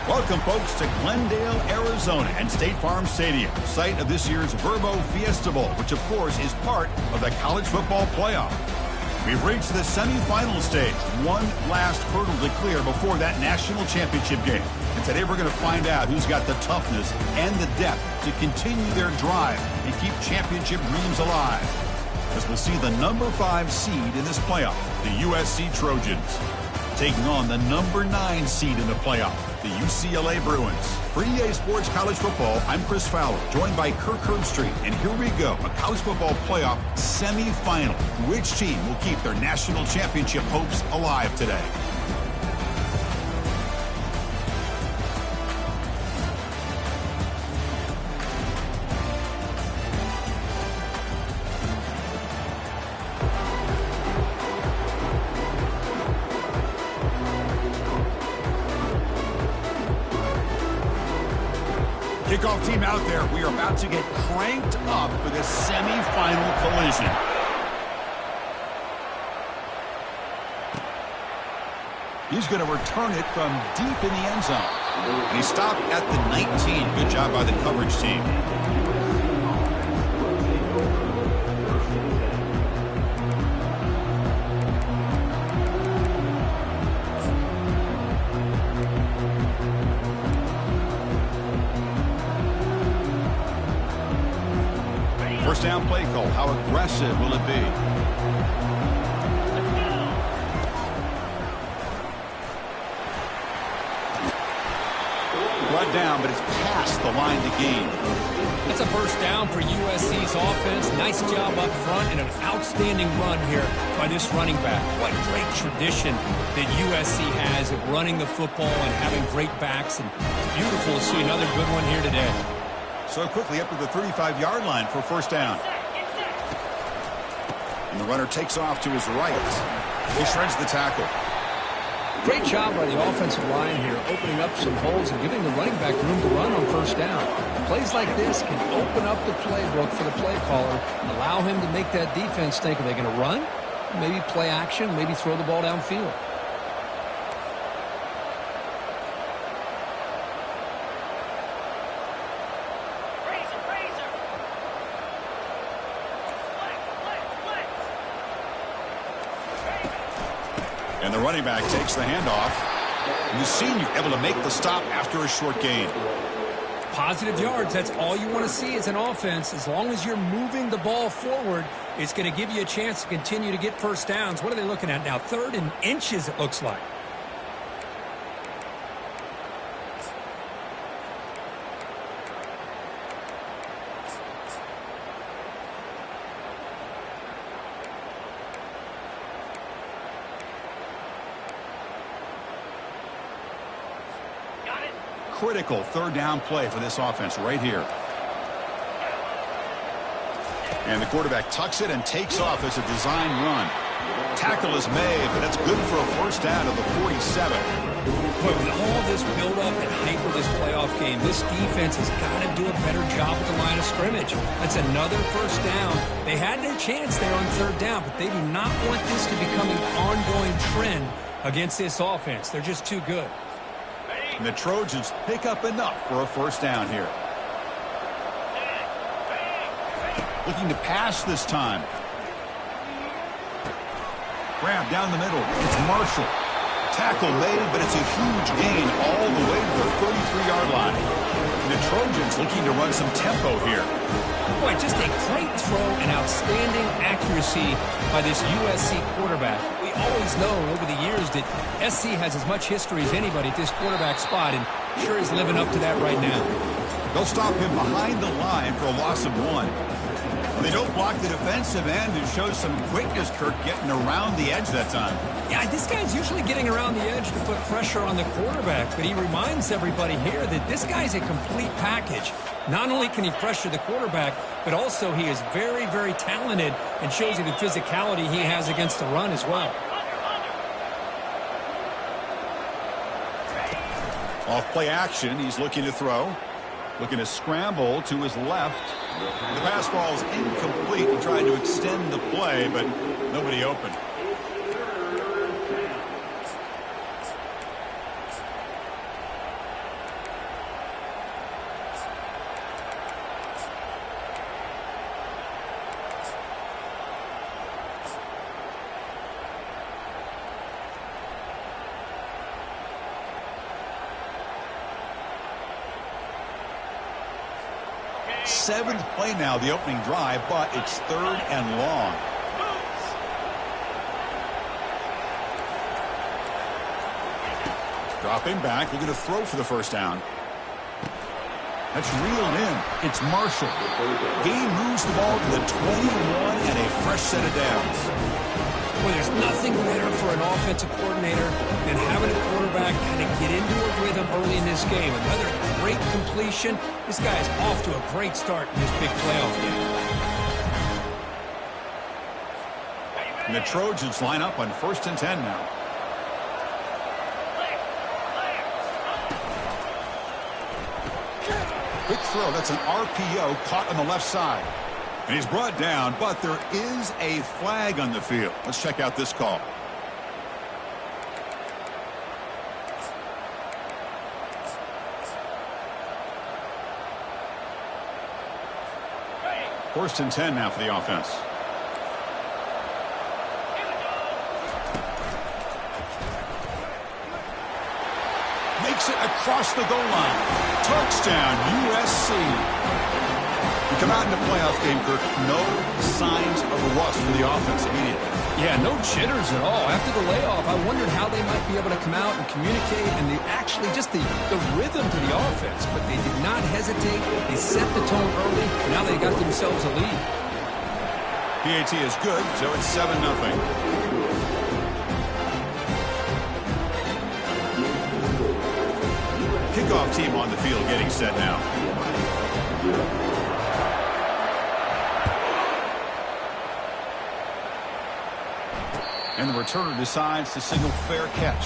Welcome, folks, to Glendale, Arizona and State Farm Stadium, site of this year's Verbo Fiesta Bowl, which, of course, is part of the college football playoff. We've reached the semifinal stage, one last hurdle to clear before that national championship game. And today we're going to find out who's got the toughness and the depth to continue their drive and keep championship dreams alive. As we'll see the number 5 seed in this playoff, the USC Trojans, taking on the number 9 seed in the playoff, the UCLA Bruins. For EA Sports College Football, I'm Chris Fowler, joined by Kirk Herbstreit. And here we go, a college football playoff semifinal. Which team will keep their national championship hopes alive today? Kickoff team out there. We are about to get cranked up for this semifinal collision. He's going to return it from deep in the end zone. And he stopped at the 19. Good job by the coverage team. First down play call. How aggressive will it be? Brought down, but it's past the line to gain. That's a first down for USC's offense. Nice job up front and an outstanding run here by this running back. What great tradition that USC has of running the football and having great backs. And it's beautiful to see another good one here today. So quickly up to the 35-yard line for first down. And the runner takes off to his right. He shreds the tackle. Great job by the offensive line here, opening up some holes and giving the running back room to run on first down. Plays like this can open up the playbook for the play caller and allow him to make that defense think, are they going to run? Maybe play action, maybe throw the ball downfield. And the running back takes the handoff. And the senior able to make the stop after a short gain. Positive yards, that's all you want to see as an offense. As long as you're moving the ball forward, it's going to give you a chance to continue to get first downs. What are they looking at now? 3rd and inches, it looks like. Critical 3rd down play for this offense right here. And the quarterback tucks it and takes off as a design run. Tackle is made, but that's good for a first down of the 47. But with all this build-up and hype of this playoff game, this defense has got to do a better job at the line of scrimmage. That's another first down. They had their chance there on 3rd down, but they do not want this to become an ongoing trend against this offense. They're just too good. And the Trojans pick up enough for a first down here. Looking to pass this time. Grab down the middle. It's Marshall. Tackle made, but it's a huge gain all the way to the 33-yard line. And the Trojans looking to run some tempo here. Boy, just a great throw and outstanding accuracy by this USC quarterback. We always know over the years that SC has as much history as anybody at this quarterback spot, and sure is living up to that right now. They'll stop him behind the line for a loss of 1. They don't block the defensive end, who shows some quickness, Kirk, getting around the edge that time. Yeah, this guy's usually getting around the edge to put pressure on the quarterback, but he reminds everybody here that this guy's a complete package. Not only can he pressure the quarterback, but also he is very, very talented and shows you the physicality he has against the run as well. Off play action, he's looking to throw. Looking to scramble to his left. The pass ball is incomplete. He tried to extend the play, but nobody open. 7th play now, the opening drive, but it's 3rd and long. Dropping back, looking to throw for the first down. That's reeled in. It's Marshall. He moves the ball to the 21 and a fresh set of downs. Well, there's nothing better for an offensive coordinator than having a quarterback kind of get into a rhythm early in this game. Another great completion. This guy is off to a great start in this big playoff game. And the Trojans line up on 1st and 10 now. Quick throw. That's an RPO caught on the left side. And he's brought down, but there is a flag on the field. Let's check out this call. First and 10 now for the offense. Makes it across the goal line. Touchdown, USC. We come out in the playoff game, Kirk, no signs of a rust for the offense immediately. Yeah, no jitters at all. After the layoff, I wondered how they might be able to come out and communicate and actually just the rhythm to the offense. But they did not hesitate. They set the tone early. Now they got themselves a lead. PAT is good, so it's 7-0. Kickoff team on the field getting set now. And the returner decides to signal fair catch.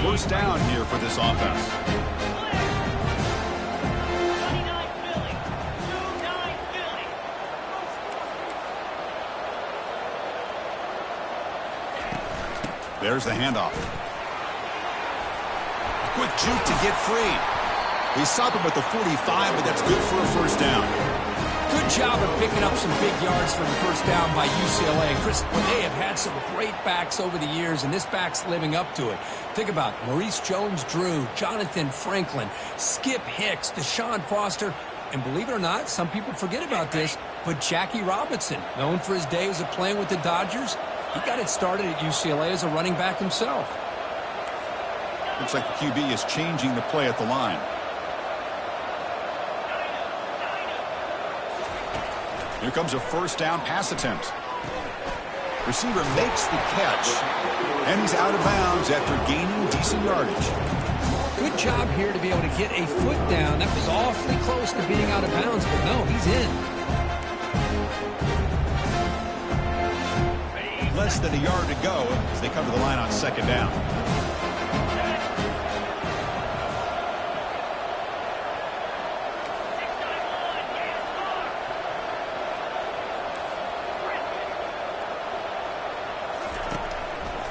First down here for this offense. There's the handoff. Quick juke to get free. They stop him at the 45, but that's good for a first down. Good job of picking up some big yards for the first down by UCLA. Chris, well, they have had some great backs over the years, and this back's living up to it. Think about Maurice Jones-Drew, Jonathan Franklin, Skip Hicks, Deshaun Foster, and believe it or not, some people forget about this, but Jackie Robinson, known for his days of playing with the Dodgers, he got it started at UCLA as a running back himself. Looks like the QB is changing the play at the line. Here comes a first down pass attempt. Receiver makes the catch, and he's out of bounds after gaining decent yardage. Good job here to be able to get a foot down. That was awfully close to being out of bounds, but no, he's in. Less than a yard to go as they come to the line on second down.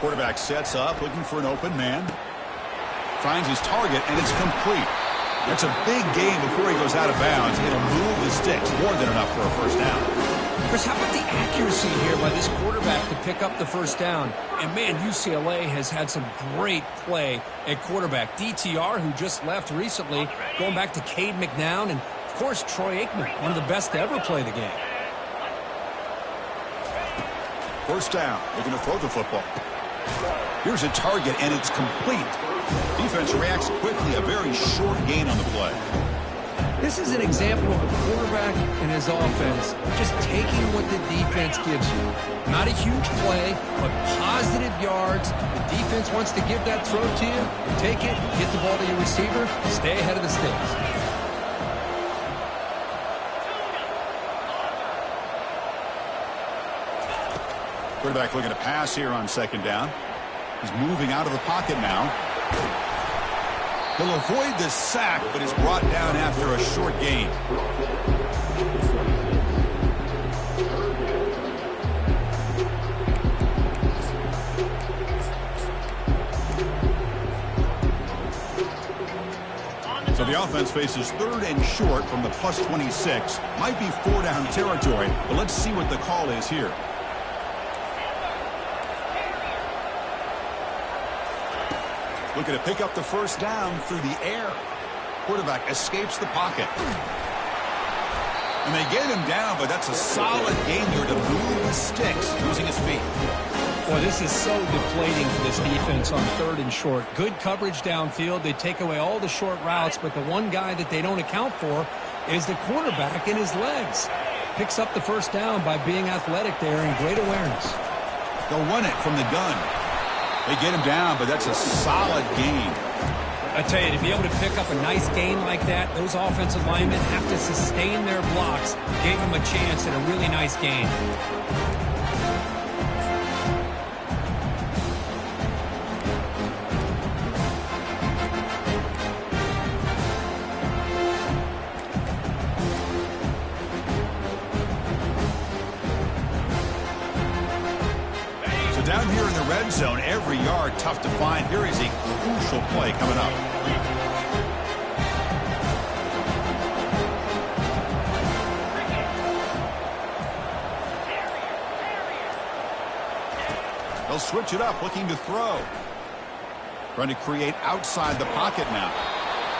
Quarterback sets up, looking for an open man. Finds his target, and it's complete. That's a big gain before he goes out of bounds. It'll move the sticks. More than enough for a first down. Chris, how about the accuracy here by this quarterback to pick up the first down? And, man, UCLA has had some great play at quarterback. DTR, who just left recently, going back to Cade McNown, and, of course, Troy Aikman, one of the best to ever play the game. First down. Looking to throw the football. Here's a target, and it's complete. Defense reacts quickly. A very short gain on the play. This is an example of a quarterback and his offense just taking what the defense gives you. Not a huge play, but positive yards. The defense wants to give that throw to you. You take it, get the ball to your receiver, stay ahead of the sticks. Quarterback looking to pass here on second down. He's moving out of the pocket now. He'll avoid the sack, but is brought down after a short gain. So the offense offense faces 3rd and short from the +26. Might be 4-down territory, but let's see what the call is here. Looking to pick up the first down through the air. Quarterback escapes the pocket. And they get him down, but that's a solid game here to move the sticks using his feet. Boy, this is so deflating for this defense on 3rd and short. Good coverage downfield. They take away all the short routes, but the one guy that they don't account for is the quarterback in his legs. Picks up the first down by being athletic there and great awareness. They'll run it from the gun. They get him down, but that's a solid gain. I tell you, to be able to pick up a nice gain like that, those offensive linemen have to sustain their blocks. Gave him a chance at a really nice gain. Down here in the red zone, every yard tough to find. Here is a crucial play coming up. They'll switch it up, looking to throw. Trying to create outside the pocket now.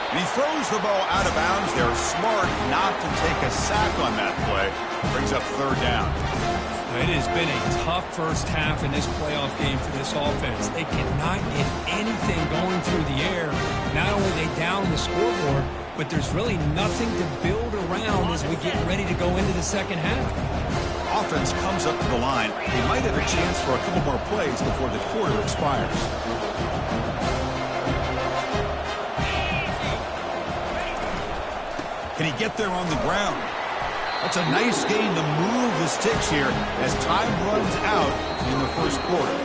And he throws the ball out of bounds there. Smart not to take a sack on that play. Brings up 3rd down. It has been a tough first half in this playoff game for this offense. They cannot get anything going through the air. Not only are they down the scoreboard, but there's really nothing to build around as we get ready to go into the second half. Offense comes up to the line. They might have a chance for a couple more plays before the quarter expires. Can he get there on the ground? That's a nice game to move the sticks here as time runs out in the first quarter.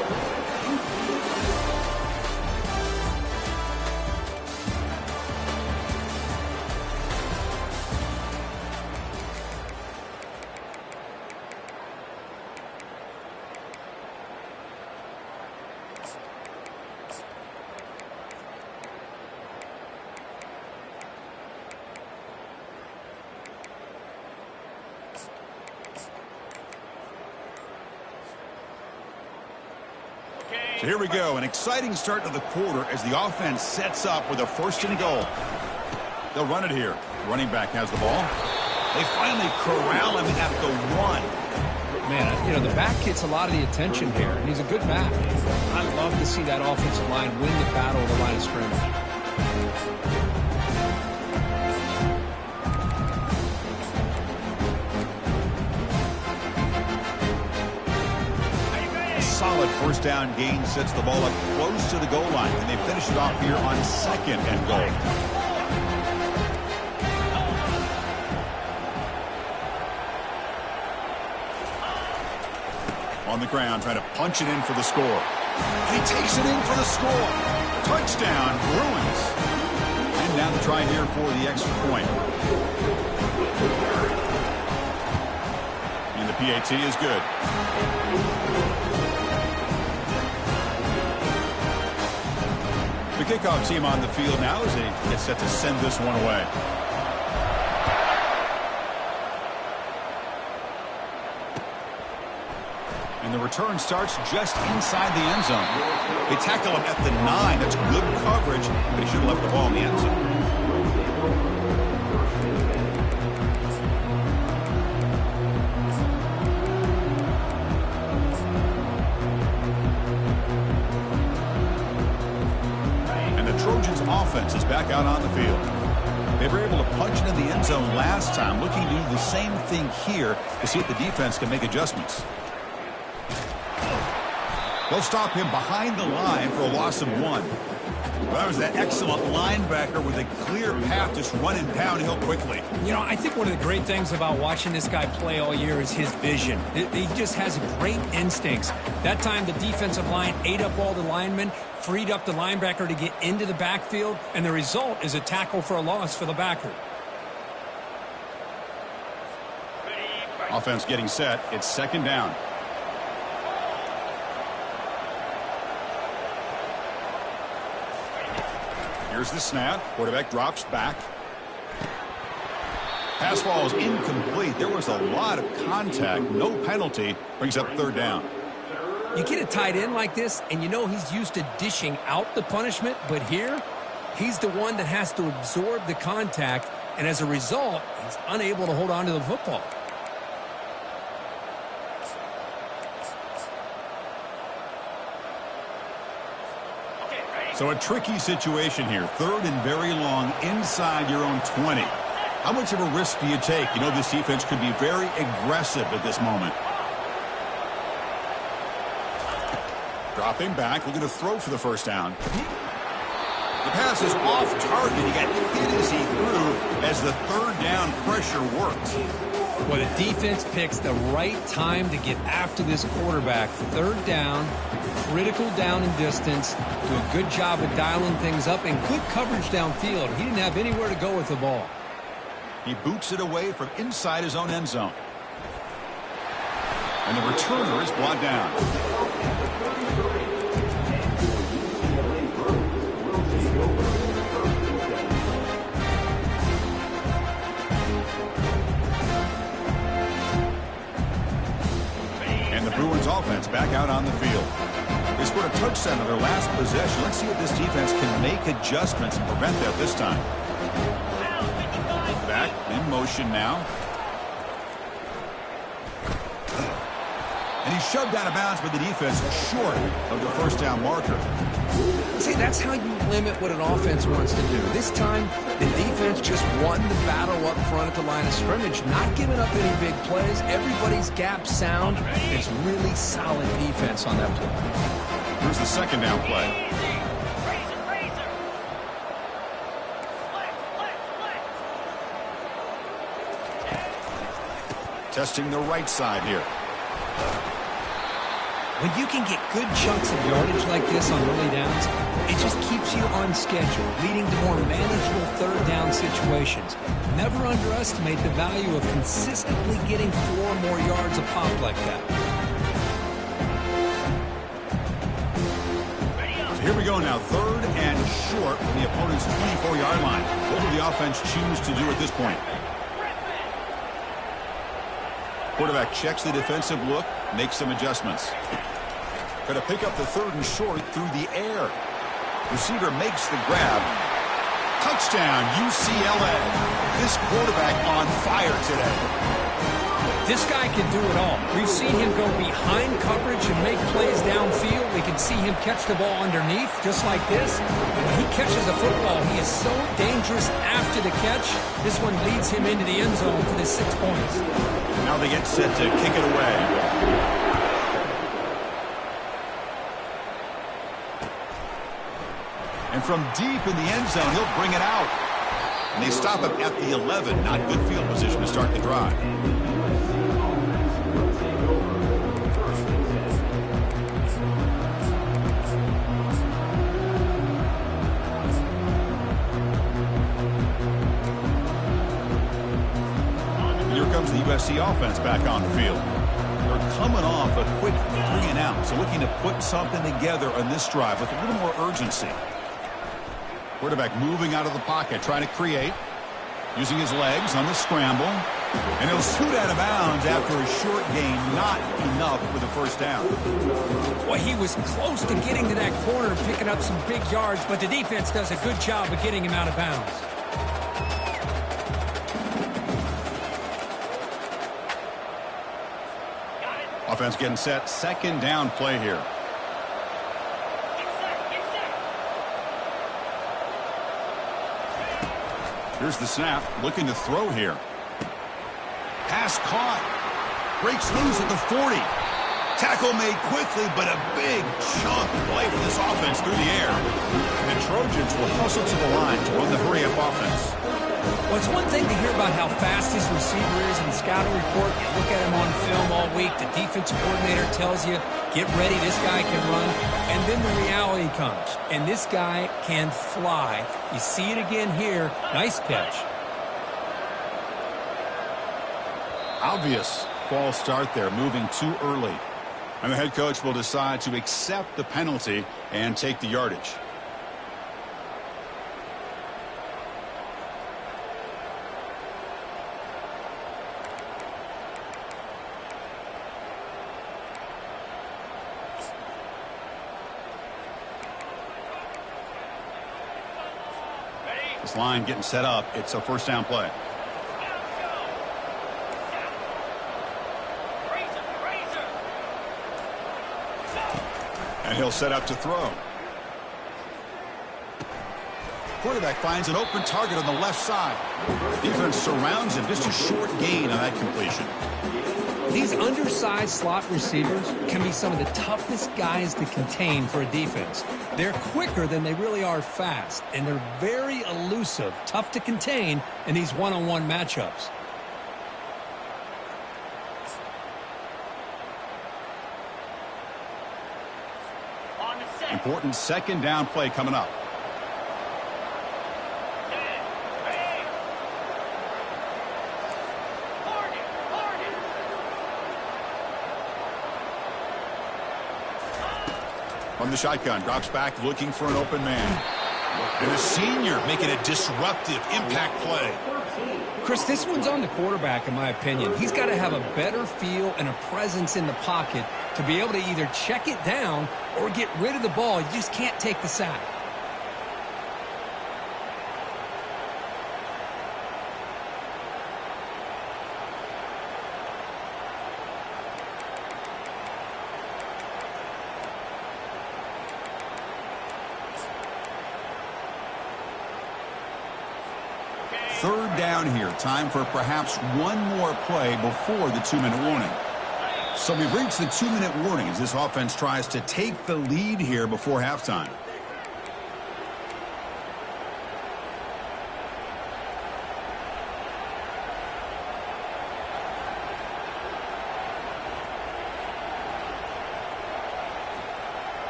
So here we go, an exciting start to the quarter as the offense sets up with a 1st and goal. They'll run it here. Running back has the ball. They finally corral him at the 1. Man, you know, the back gets a lot of the attention here, and he's a good back. I'd love to see that offensive line win the battle of the line of scrimmage. Solid first down gain sets the ball up close to the goal line, and they finish it off here on 2nd and goal. On the ground, trying to punch it in for the score. And he takes it in for the score. Touchdown, Bruins. And now the try here for the extra point. And the PAT is good. The kickoff team on the field now as they get set to send this one away. And the return starts just inside the end zone. They tackle him at the 9. That's good coverage, but he should have left the ball in the end zone. Trojans offense is back out on the field. They were able to punch it in the end zone last time, looking to do the same thing here to see if the defense can make adjustments. They'll stop him behind the line for a loss of 1. Well, that was that excellent linebacker with a clear path just running downhill quickly. You know, I think one of the great things about watching this guy play all year is his vision. He just has great instincts. That time the defensive line ate up all the linemen, freed up the linebacker to get into the backfield, and the result is a tackle for a loss for the backer. Offense getting set. It's 2nd down. Here's the snap. Quarterback drops back. Pass falls incomplete. There was a lot of contact. No penalty. Brings up third down. You get a tight end like this, and you know he's used to dishing out the punishment, but here, he's the one that has to absorb the contact, and as a result, he's unable to hold on to the football. So a tricky situation here. Third and very long inside your own 20. How much of a risk do you take? You know this defense could be very aggressive at this moment. Dropping back, looking to throw for the first down. The pass is off target. He got hit as he threw as the third down pressure worked. Well, the defense picks the right time to get after this quarterback. Third down, critical down and distance. Do a good job of dialing things up and good coverage downfield. He didn't have anywhere to go with the ball. He boots it away from inside his own end zone. And the returner is brought down. And the Bruins offense back out on the field. They scored a touchdown on their last possession. Let's see if this defense can make adjustments and prevent that this time. Back in motion now. And he's shoved out of bounds by the defense short of the first down marker. See, that's how you limit what an offense wants to do. This time, the defense just won the battle up front at the line of scrimmage, not giving up any big plays. Everybody's gap sound. It's really solid defense on that play. Here's the second down play. Testing the right side here. When you can get good chunks of yardage like this on early downs, it just keeps you on schedule, leading to more manageable third down situations. Never underestimate the value of consistently getting 4 or more yards a pop like that. So here we go now, third and short from the opponent's 24-yard line. What will the offense choose to do at this point? Quarterback checks the defensive look, makes some adjustments. Going to pick up the third and short through the air. Receiver makes the grab. Touchdown, UCLA. This quarterback on fire today. This guy can do it all. We've seen him go behind coverage and make plays downfield. We can see him catch the ball underneath, just like this. And when he catches a football, he is so dangerous after the catch. This one leads him into the end zone for the 6 points. Now they get set to kick it away. And from deep in the end zone, he'll bring it out. And they stop him at the 11. Not good field position to start the drive. The USC offense back on the field. They're coming off a quick 3-and-out, so looking to put something together on this drive with a little more urgency. Quarterback moving out of the pocket, trying to create, using his legs on the scramble, and he'll shoot out of bounds after a short gain, not enough for the first down. Well, he was close to getting to that corner and picking up some big yards, but the defense does a good job of getting him out of bounds. Offense getting set. Second down play here. Here's the snap. Looking to throw here. Pass caught. Breaks loose at the 40. Tackle made quickly, but a big chunk play for this offense through the air. And the Trojans will hustle to the line to run the hurry-up offense. Well, it's one thing to hear about how fast this receiver is in the scouting report. You look at him on film all week. The defensive coordinator tells you, get ready, this guy can run. And then the reality comes. And this guy can fly. You see it again here. Nice catch. Obvious false start there, moving too early. And the head coach will decide to accept the penalty and take the yardage. defense line getting set up. It's a first down play. And he'll set up to throw. Quarterback finds an open target on the left side. Defense surrounds him. Just a short gain on that completion. These undersized slot receivers can be some of the toughest guys to contain for a defense. They're quicker than they really are fast, and they're very elusive, tough to contain in these one-on-one matchups. Important second down play coming up. From the shotgun, drops back looking for an open man. And a senior making a disruptive impact play. Chris, this one's on the quarterback, in my opinion. He's got to have a better feel and a presence in the pocket to be able to either check it down or get rid of the ball. You just can't take the sack. Third down here. Time for perhaps one more play before the 2-minute warning. So we've reached the 2-minute warning as this offense tries to take the lead here before halftime.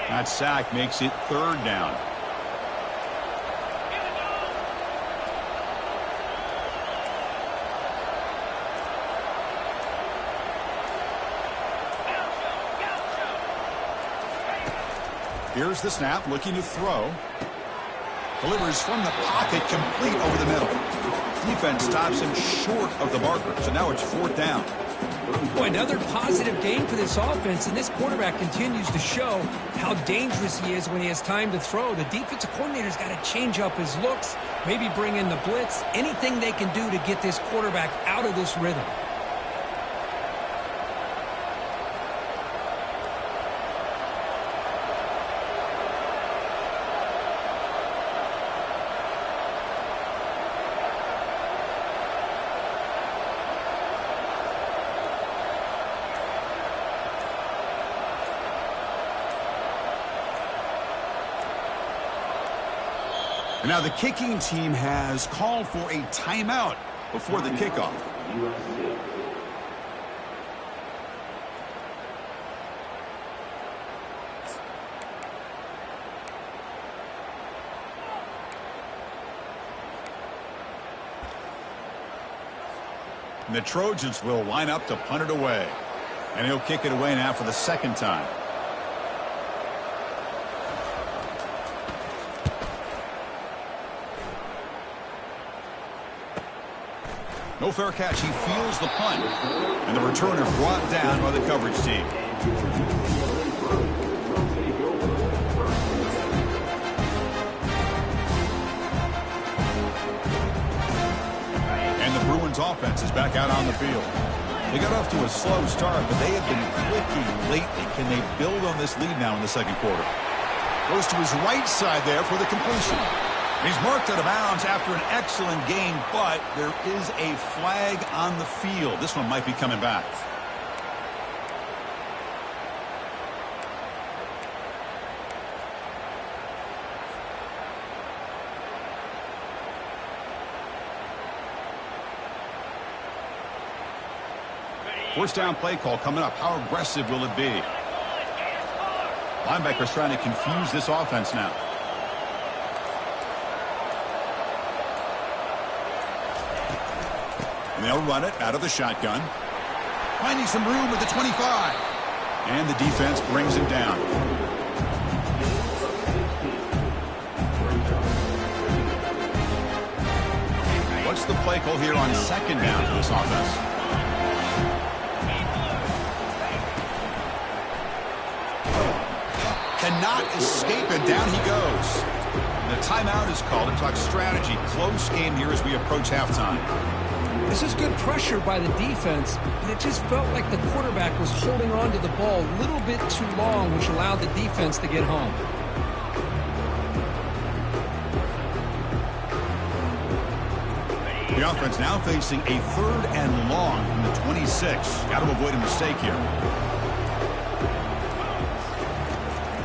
That sack makes it third down. Here's the snap, looking to throw. Delivers from the pocket, complete over the middle. Defense stops him short of the marker, so now it's fourth down. Boy, another positive game for this offense, and this quarterback continues to show how dangerous he is when he has time to throw. The defensive coordinator's got to change up his looks, maybe bring in the blitz, anything they can do to get this quarterback out of this rhythm. And now the kicking team has called for a timeout before the kickoff. And the Trojans will line up to punt it away. And he'll kick it away now for the second time. No fair catch. He feels the punt. And the returner brought down by the coverage team. And the Bruins offense is back out on the field. They got off to a slow start, but they have been clicking lately. Can they build on this lead now in the second quarter? Goes to his right side there for the completion. He's marked out of bounds after an excellent game, but there is a flag on the field. This one might be coming back. First down play call coming up. How aggressive will it be? Linebackers trying to confuse this offense now. And they'll run it out of the shotgun. Finding some room at the 25. And the defense brings him down. What's the play call here on second down for this offense? cannot escape it. Down he goes. The timeout is called to talk strategy. Close game here as we approach halftime. This is good pressure by the defense, but it just felt like the quarterback was holding on to the ball a little bit too long, which allowed the defense to get home. The offense now facing a 3rd and long from the 26. Got to avoid a mistake here.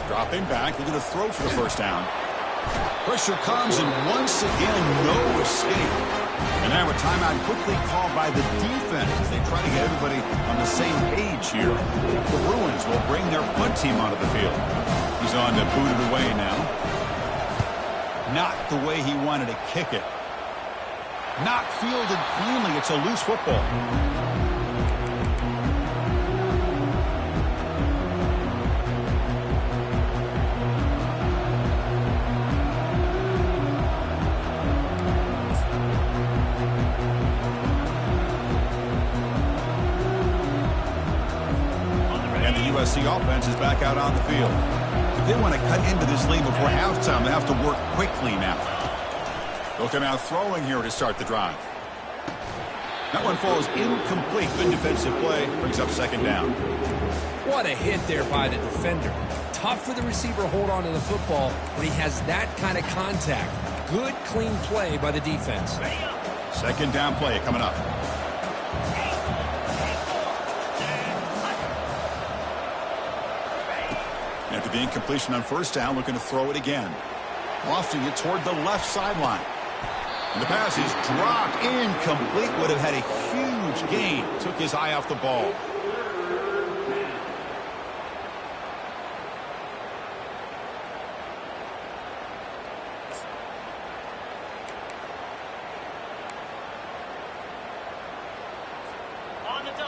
Dropping back, looking to throw for the first down. Pressure comes, and once again, no escape. And now a timeout quickly called by the defense as they try to get everybody on the same page here. The Bruins will bring their punt team onto the field. He's on to boot it away now. Not the way he wanted to kick it. Not fielded cleanly. It's a loose football. And the USC offense is back out on the field. If they want to cut into this lead before halftime, they have to work quickly now. They'll come out throwing here to start the drive. That one falls incomplete. Good defensive play. Brings up 2nd down. What a hit there by the defender. Tough for the receiver to hold on to the football when he has that kind of contact. Good, clean play by the defense. 2nd down play coming up. After the incompletion on 1st down, looking to throw it again. Lofting it toward the left sideline. And the pass is dropped. Incomplete. Would have had a huge gain. Took his eye off the ball.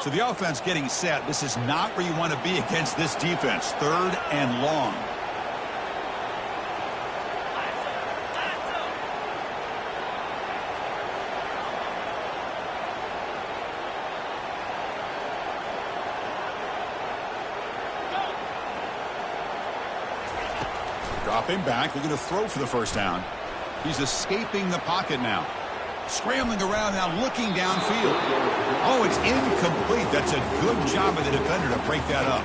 So the offense getting set. This is not where you want to be against this defense. 3rd and long. Dropping back, looking to throw for the first down. He's escaping the pocket now. Scrambling around now, looking downfield. Oh, it's incomplete. That's a good job of the defender to break that up.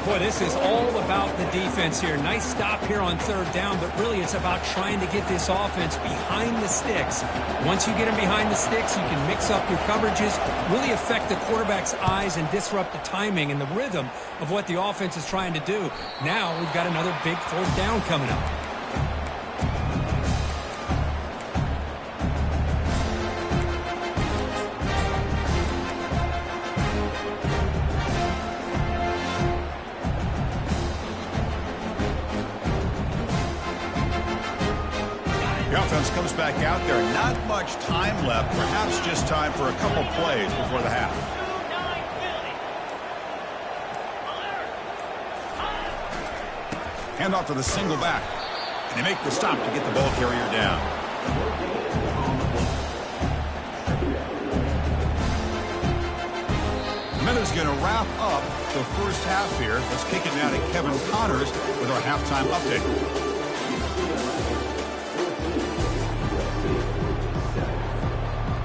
Boy, this is all about the defense here. Nice stop here on 3rd down, but really it's about trying to get this offense behind the sticks. Once you get them behind the sticks, you can mix up your coverages, really affect the quarterback's eyes and disrupt the timing and the rhythm of what the offense is trying to do. Now we've got another big 4th down coming up. The offense comes back out there. Not much time left. Perhaps just time for a couple plays before the half. Handoff for the single back. And they make the stop to get the ball carrier down. And that is going to wrap up the first half here. Let's kick it down to Kevin Connors with our halftime update.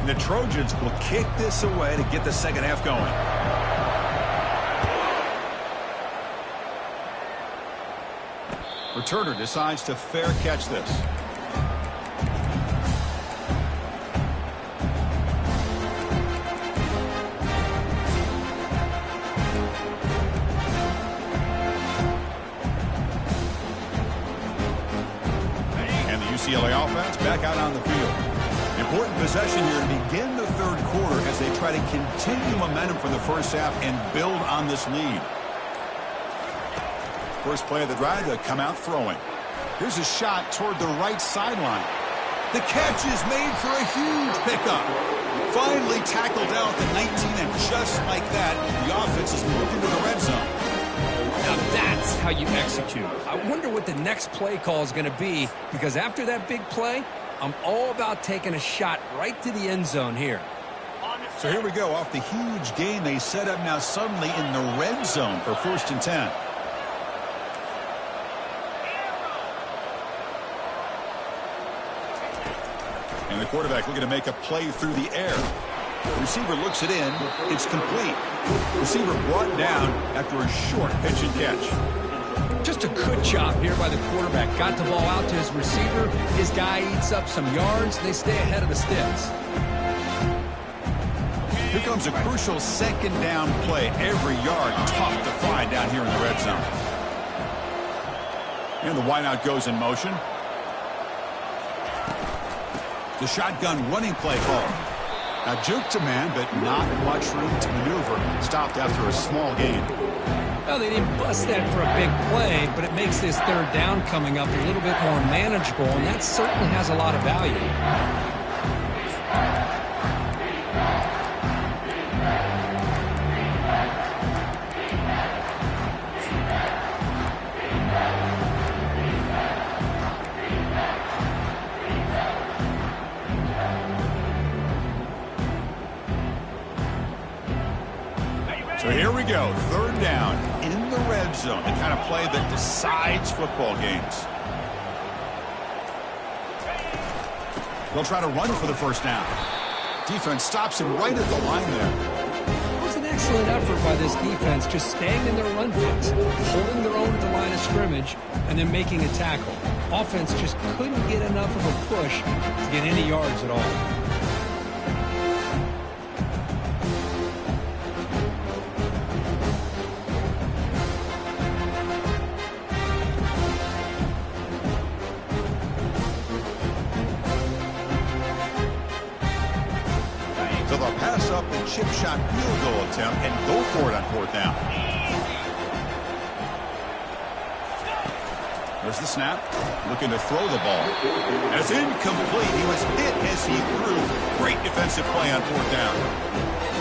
The Trojans will kick this away to get the second half going. Returner decides to fair catch this. And the UCLA offense back out on the field. Important possession here to begin the 3rd quarter as they try to continue momentum from the first half and build on this lead. First play of the drive, they'll come out throwing. Here's a shot toward the right sideline. The catch is made for a huge pickup. Finally tackled out the 19, and just like that, the offense is moving to the red zone. Now that's how you execute. I wonder what the next play call is going to be, because after that big play, I'm all about taking a shot right to the end zone here. So here we go. Off the huge gain, they set up now suddenly in the red zone for 1st and 10. And the quarterback looking to make a play through the air. The receiver looks it in. It's complete. Receiver brought down after a short pitch and catch. Just a good job here by the quarterback. Got the ball out to his receiver. His guy eats up some yards. They stay ahead of the sticks. Here comes a crucial second down play. Every yard tough to find down here in the red zone. And the wideout goes in motion. The shotgun running play call. Now juke to man, but not much room to maneuver. Stopped after a small gain. Well, they didn't bust that for a big play, but it makes this third down coming up a little bit more manageable, and that certainly has a lot of value. So here we go, third down in the red zone, the kind of play that decides football games. They'll try to run for the first down. Defense stops him right at the line there. It was an excellent effort by this defense, just staying in their run fix, holding their own at the line of scrimmage, and then making a tackle. Offense just couldn't get enough of a push to get any yards at all. So they'll pass up the chip shot field goal attempt and go for it on fourth down. There's the snap. Looking to throw the ball. And it's incomplete. He was hit as he threw. Great defensive play on fourth down.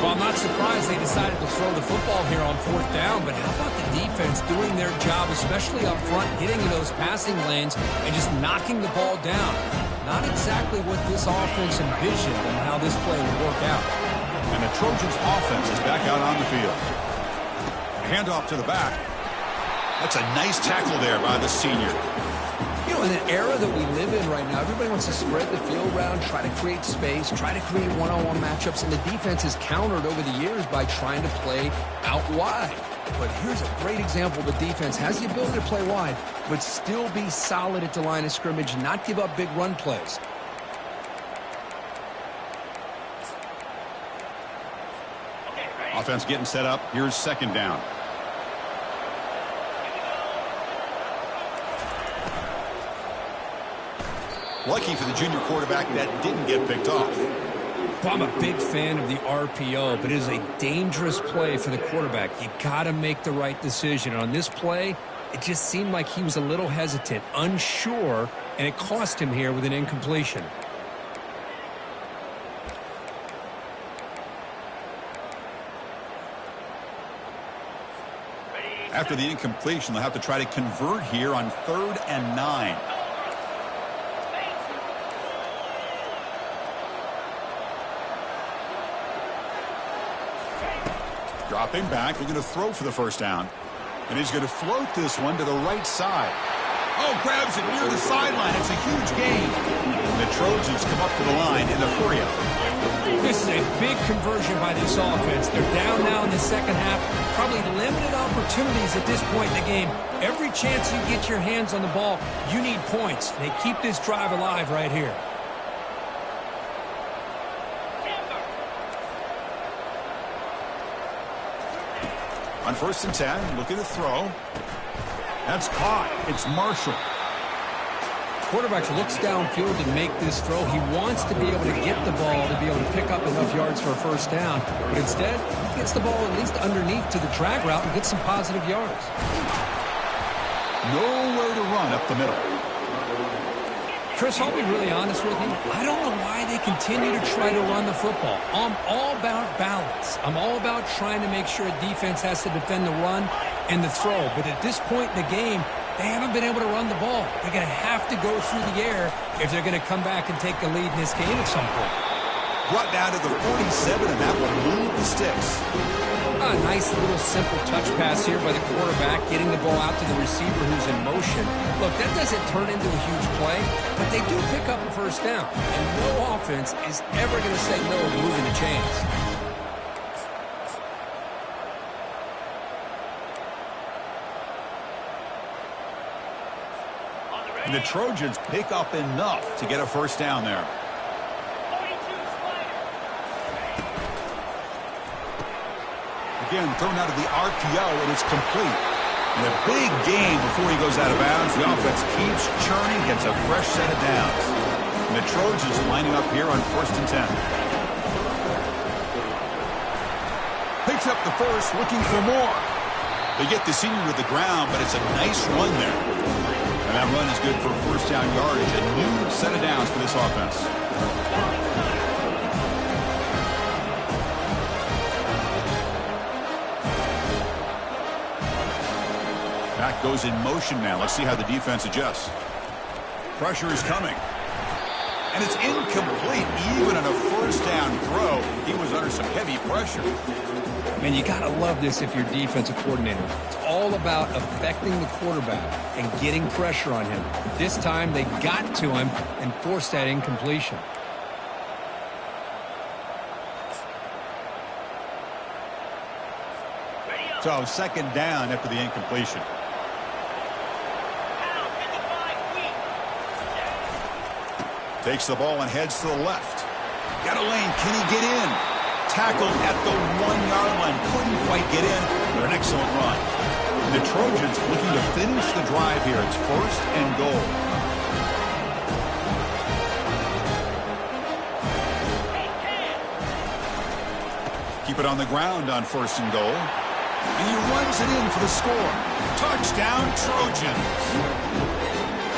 Well, I'm not surprised they decided to throw the football here on fourth down, but how about the defense doing their job, especially up front, getting in those passing lanes and just knocking the ball down? Not exactly what this offense envisioned and how this play would work out. And the Trojans' offense is back out on the field. A handoff to the back. That's a nice tackle there by the senior. You know, in an era that we live in right now, everybody wants to spread the field around, try to create space, try to create one-on-one matchups, and the defense has countered over the years by trying to play out wide. But here's a great example. The defense has the ability to play wide, but still be solid at the line of scrimmage, not give up big run plays. Offense getting set up. Here's second down. Lucky for the junior quarterback that didn't get picked off. Well, I'm a big fan of the RPO, but it is a dangerous play for the quarterback. You got to make the right decision. On this play, it just seemed like he was a little hesitant, unsure, and it cost him here with an incompletion. After the incompletion, they'll have to try to convert here on 3rd and 9. Dropping back, looking to throw for the first down. And he's going to float this one to the right side. Oh, grabs it near the sideline. It's a huge gain. And the Trojans come up to the line in a hurry-up. This is a big conversion by this offense. They're down now in the second half. Probably limited opportunities at this point in the game. Every chance you get your hands on the ball, you need points. They keep this drive alive right here. On 1st and 10, looking to throw. That's caught. It's Marshall. Quarterback looks downfield to make this throw. He wants to be able to get the ball to be able to pick up enough yards for a first down. But instead, he gets the ball at least underneath to the drag route and gets some positive yards. Nowhere to run up the middle. Chris, I'll be really honest with you. I don't know why they continue to try to run the football. I'm all about balance. I'm all about trying to make sure a defense has to defend the run and the throw. But at this point in the game, they haven't been able to run the ball. They're going to have to go through the air if they're going to come back and take the lead in this game at some point. Brought down to the 47, and that will move the sticks. A nice little simple touch pass here by the quarterback, getting the ball out to the receiver who's in motion. Look, that doesn't turn into a huge play, but they do pick up a first down. And no offense is ever going to say no to moving the chains. And the Trojans pick up enough to get a first down there. Again, thrown out of the RPO, and it's complete. And a big gain before he goes out of bounds. The offense keeps churning, gets a fresh set of downs. And the Trojans lining up here on 1st and 10. Picks up the first, looking for more. They get the senior to the ground, but it's a nice run there. And that run is good for first down yardage. A new set of downs for this offense. Back goes in motion now. Let's see how the defense adjusts. Pressure is coming. And it's incomplete. Even on a first down throw, he was under some heavy pressure. Man, you got to love this if you're defensive coordinator. It's all about affecting the quarterback and getting pressure on him. This time they got to him and forced that incompletion. So 2nd down after the incompletion. Takes the ball and heads to the left. Got a lane. Can he get in? Tackled at the 1-yard line. Couldn't quite get in, but an excellent run. And the Trojans looking to finish the drive here. It's 1st and goal. Keep it on the ground on 1st and goal. And he runs it in for the score. Touchdown, Trojans.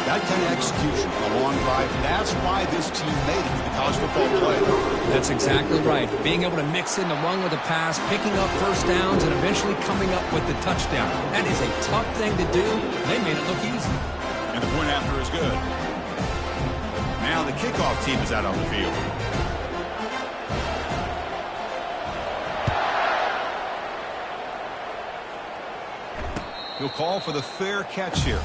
That kind of execution, a long drive, that's why this team made it to the college football playoff. That's exactly right. Being able to mix in the run with a pass, picking up first downs, and eventually coming up with the touchdown. That is a tough thing to do. They made it look easy. And the point after is good. Now the kickoff team is out on the field. He'll call for the fair catch here.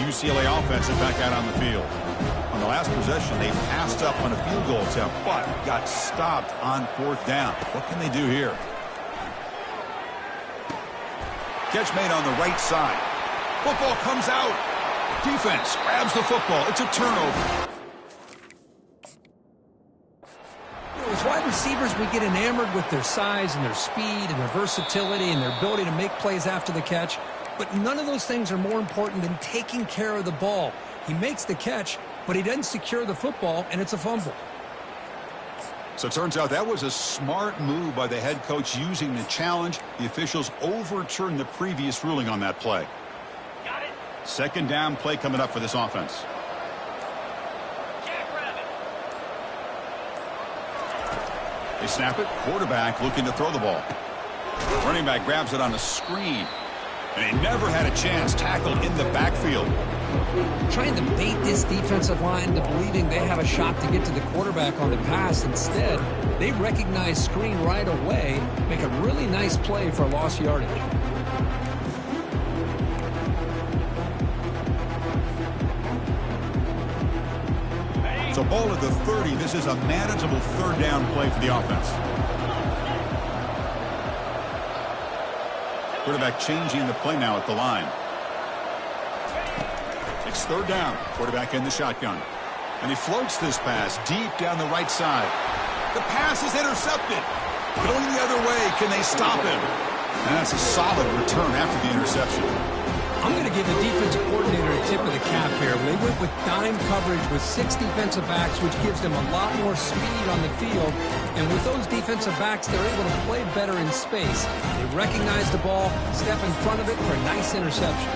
UCLA offense is back out on the field. On the last possession, they passed up on a field goal attempt, but got stopped on 4th down. What can they do here? Catch made on the right side. Football comes out. Defense grabs the football. It's a turnover. As wide receivers, we get enamored with their size and their speed and their versatility and their ability to make plays after the catch. But none of those things are more important than taking care of the ball. He makes the catch, but he doesn't secure the football, and it's a fumble. So it turns out that was a smart move by the head coach using the challenge. The officials overturned the previous ruling on that play. Got it. 2nd down play coming up for this offense. They snap it. Quarterback looking to throw the ball. Running back grabs it on the screen. And he never had a chance, tackled in the backfield. Trying to bait this defensive line into believing they have a shot to get to the quarterback on the pass. Instead, they recognize screen right away, make a really nice play for lost yardage. So ball at the 30. This is a manageable 3rd down play for the offense. Quarterback changing the play now at the line. It's 3rd down. Quarterback in the shotgun. And he floats this pass deep down the right side. The pass is intercepted. Going the other way. Can they stop him? And that's a solid return after the interception. I'm going to give the defensive coordinator a tip of the cap here. They went with dime coverage with 6 defensive backs, which gives them a lot more speed on the field. And with those defensive backs, they're able to play better in space. They recognize the ball, step in front of it for a nice interception.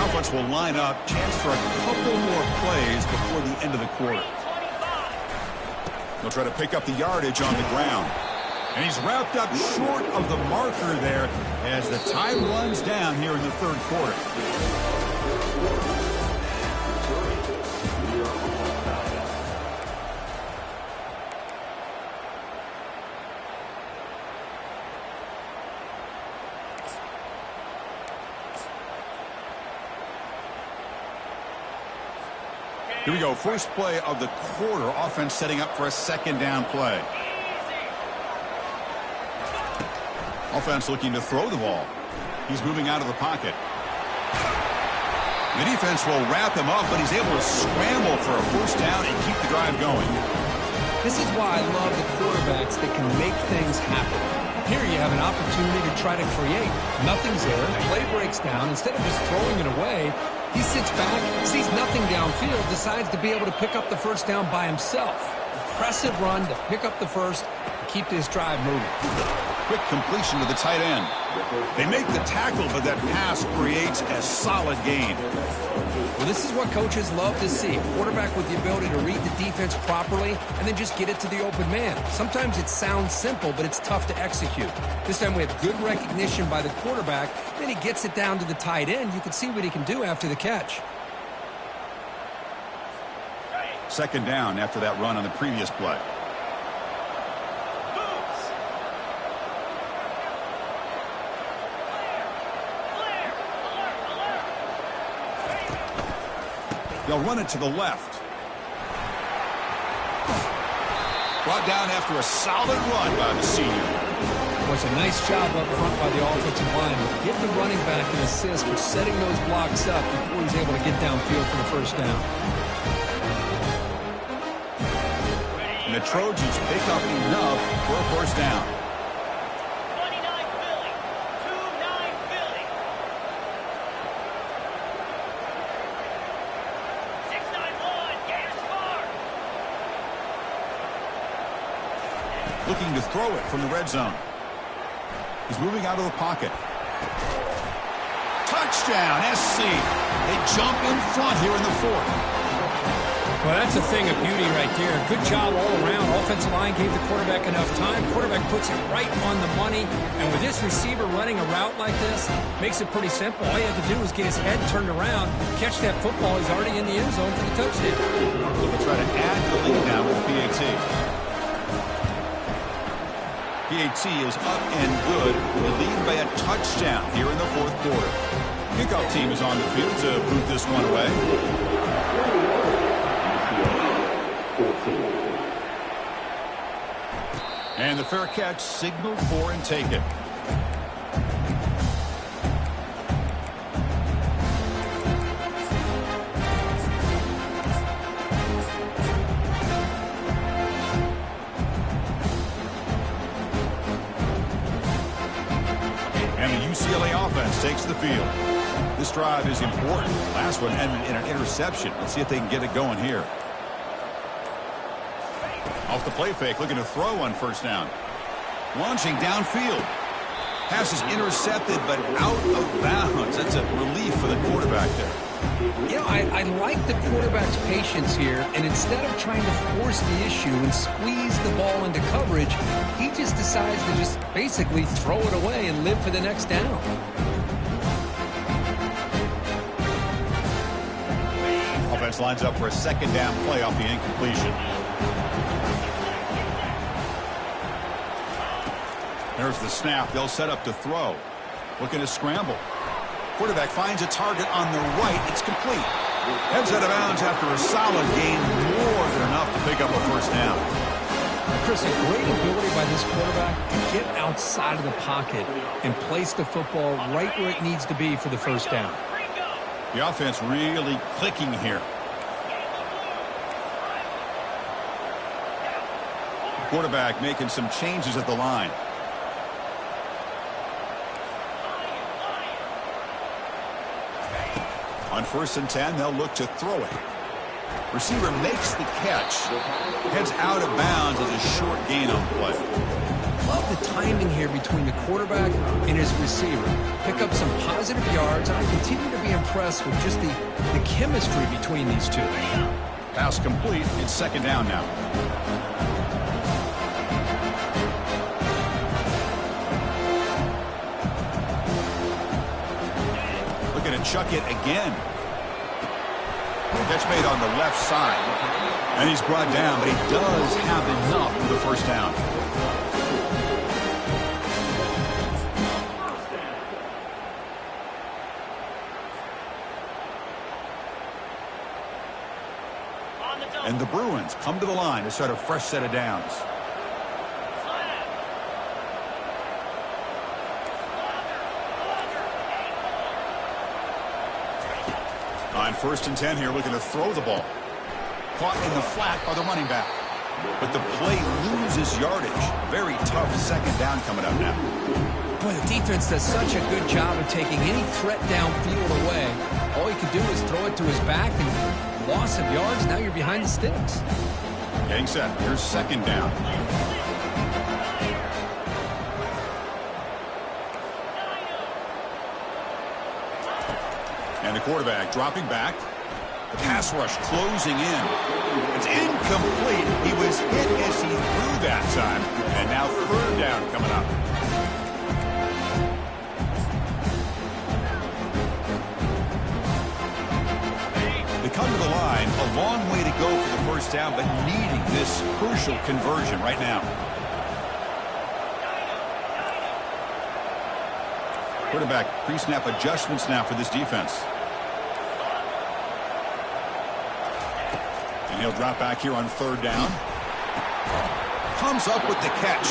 offense will line up. Chance for a couple more plays before the end of the quarter. They'll try to pick up the yardage on the ground. And he's wrapped up short of the marker there as the time runs down here in the third quarter. Here we go. First play of the quarter. Offense setting up for a second down play. Offense looking to throw the ball. He's moving out of the pocket. The defense will wrap him up, but he's able to scramble for a first down and keep the drive going. This is why I love the quarterbacks that can make things happen. Here you have an opportunity to try to create. Nothing's there. The play breaks down. Instead of just throwing it away, he sits back, sees nothing downfield, decides to be able to pick up the first down by himself. Impressive run to pick up the first and keep this drive moving. Quick completion to the tight end. They make the tackle, but that pass creates a solid gain. Well, this is what coaches love to see. A quarterback with the ability to read the defense properly and then just get it to the open man. Sometimes it sounds simple, but it's tough to execute. This time we have good recognition by the quarterback. Then he gets it down to the tight end. You can see what he can do after the catch. Second down after that run on the previous play. They'll run it to the left. Brought down after a solid run by the senior. Was a nice job up front by the offensive line. Give the running back an assist for setting those blocks up before he's able to get downfield for the first down. And the Trojans pick up enough for a first down. Looking to throw it from the red zone. He's moving out of the pocket. Touchdown, SC. They jump in front here in the fourth. Well, that's a thing of beauty right there. Good job all around. Offensive line gave the quarterback enough time. Quarterback puts it right on the money. And with this receiver running a route like this, makes it pretty simple. All you have to do is get his head turned around, catch that football. He's already in the end zone for the touchdown. So we'll try to add the lead now with PAT. PAT is up and good. They lead by a touchdown here in the fourth quarter. Kickoff team is on the field to boot this one away. And the fair catch signaled for and taken. UCLA offense takes the field. This drive is important. Last one ended in an interception. Let's see if they can get it going here. Off the play fake, looking to throw on first down. Launching downfield. Pass is intercepted, but out of bounds. That's a relief for the quarterback there. You know, I like the quarterback's patience here, and instead of trying to force the issue and squeeze the ball into coverage, he just decides to just basically throw it away and live for the next down. Offense lines up for a second down play off the incompletion. There's the snap. They'll set up to throw. Looking to scramble. Quarterback finds a target on the right. It's complete. Heads out of bounds after a solid gain. More than enough to pick up a first down. Chris, a great ability by this quarterback to get outside of the pocket and place the football right where it needs to be for the first down. The offense really clicking here. The quarterback making some changes at the line. On 1st and 10, they'll look to throw it. Receiver makes the catch. Heads out of bounds as a short gain on the play. love the timing here between the quarterback and his receiver. Pick up some positive yards, and I continue to be impressed with just the chemistry between these two. Pass complete. It's second down now. Looking to chuck it again. Catch made on the left side. And he's brought down, but he does have enough for the first down. And the Bruins come to the line to start a fresh set of downs. On 1st and 10 here, looking to throw the ball. Caught in the flat by the running back. But the play loses yardage. Very tough second down coming up now. Boy, the defense does such a good job of taking any threat downfield away. All he could do is throw it to his back, and loss of yards, now you're behind the sticks. Getting set. Here's second down. And the quarterback dropping back. The pass rush closing in. It's incomplete. He was hit as he threw that time. And now third down coming up. They come to the line. A long way to go for the first down, but needing this crucial conversion right now. Quarterback pre-snap adjustments now for this defense. And he'll drop back here on third down. Comes up with the catch.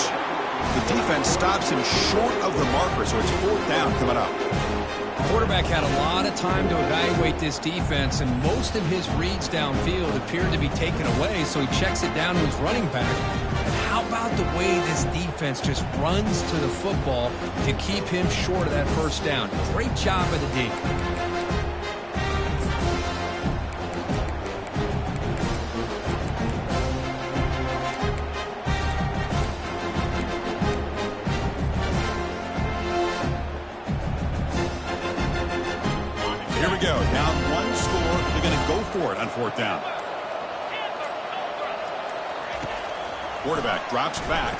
The defense stops him short of the marker, so it's fourth down coming up. The quarterback had a lot of time to evaluate this defense, and most of his reads downfield appeared to be taken away, so he checks it down to his running back. How about the way this defense just runs to the football to keep him short of that first down? Great job by the D. Here we go. Down one score. They're going to go for it on fourth down. Quarterback drops back.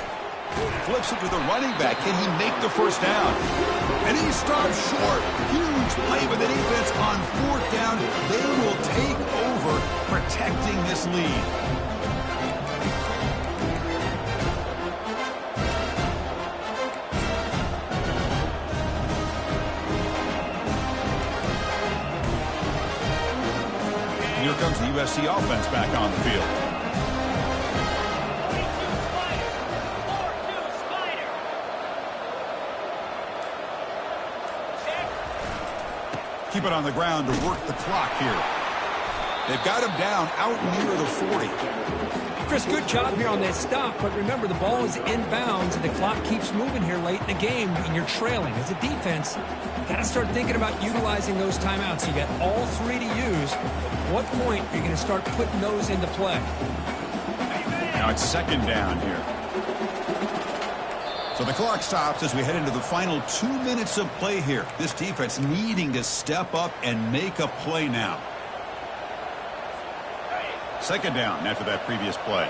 Flips it to the running back. Can he make the first down? And he stops short. Huge play by the defense on fourth down. They will take over protecting this lead. Here comes the USC offense back on the field. Keep it on the ground to work the clock here. They've got him down out near the 40. Chris, good job here on that stop, but remember the ball is inbounds and the clock keeps moving here late in the game and you're trailing. As a defense, got to start thinking about utilizing those timeouts. You got all three to use. At what point are you going to start putting those into play? Now it's second down here. So the clock stops as we head into the final 2 minutes of play here. This defense needing to step up and make a play now. Second down after that previous play.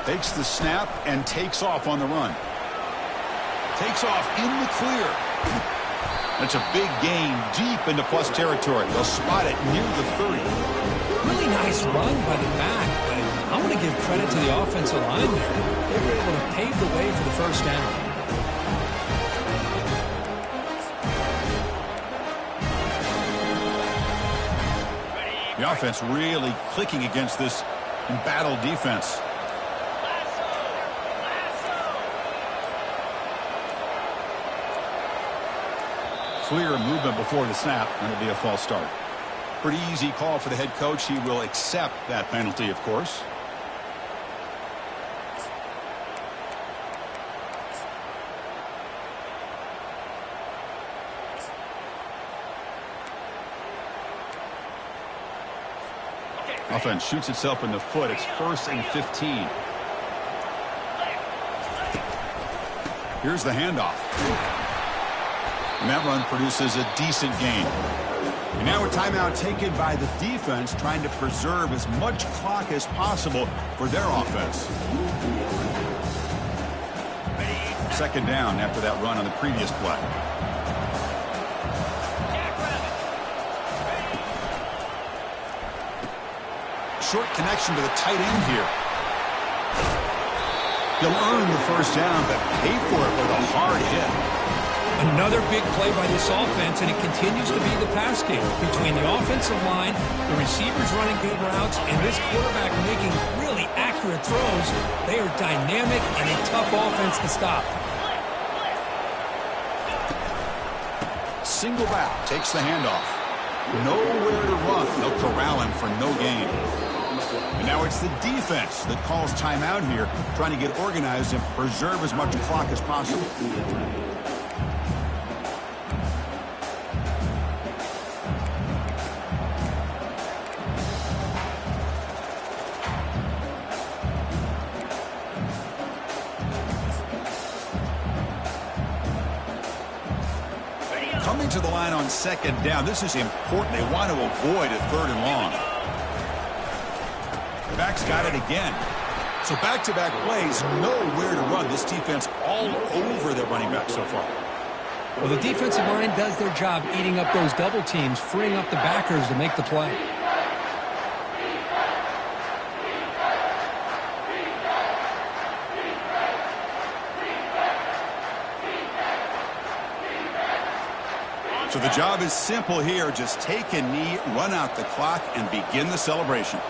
Takes the snap and takes off on the run. Takes off in the clear. That's a big gain deep into plus territory. They'll spot it near the 30. Really nice run by the back, but I want to give credit to the offensive line there. They were able to pave the way for the first down. The offense really clicking against this embattled defense. Clear movement before the snap, and it'll be a false start. Pretty easy call for the head coach. He will accept that penalty, of course. Offense shoots itself in the foot. It's 1st and 15. Here's the handoff. And that run produces a decent gain. And now a timeout taken by the defense, trying to preserve as much clock as possible for their offense. 2nd down after that run on the previous play. Short connection to the tight end here. He'll earn the 1st down, but pay for it with a hard hit. Another big play by this offense, and it continues to be the pass game. Between the offensive line, the receivers running good routes, and this quarterback making really accurate throws, they are dynamic and a tough offense to stop. Single back takes the handoff. Nowhere to run. They'll corral him for no gain. And now it's the defense that calls timeout here, trying to get organized and preserve as much clock as possible. Coming to the line on 2nd down. This is important. They want to avoid a 3rd and long. Back's got it again. So back-to-back plays, nowhere to run. This defense all over the running back so far. Well, the defensive line does their job eating up those double teams, freeing up the backers to make the play. So the job is simple here. Just take a knee, run out the clock, and begin the celebration.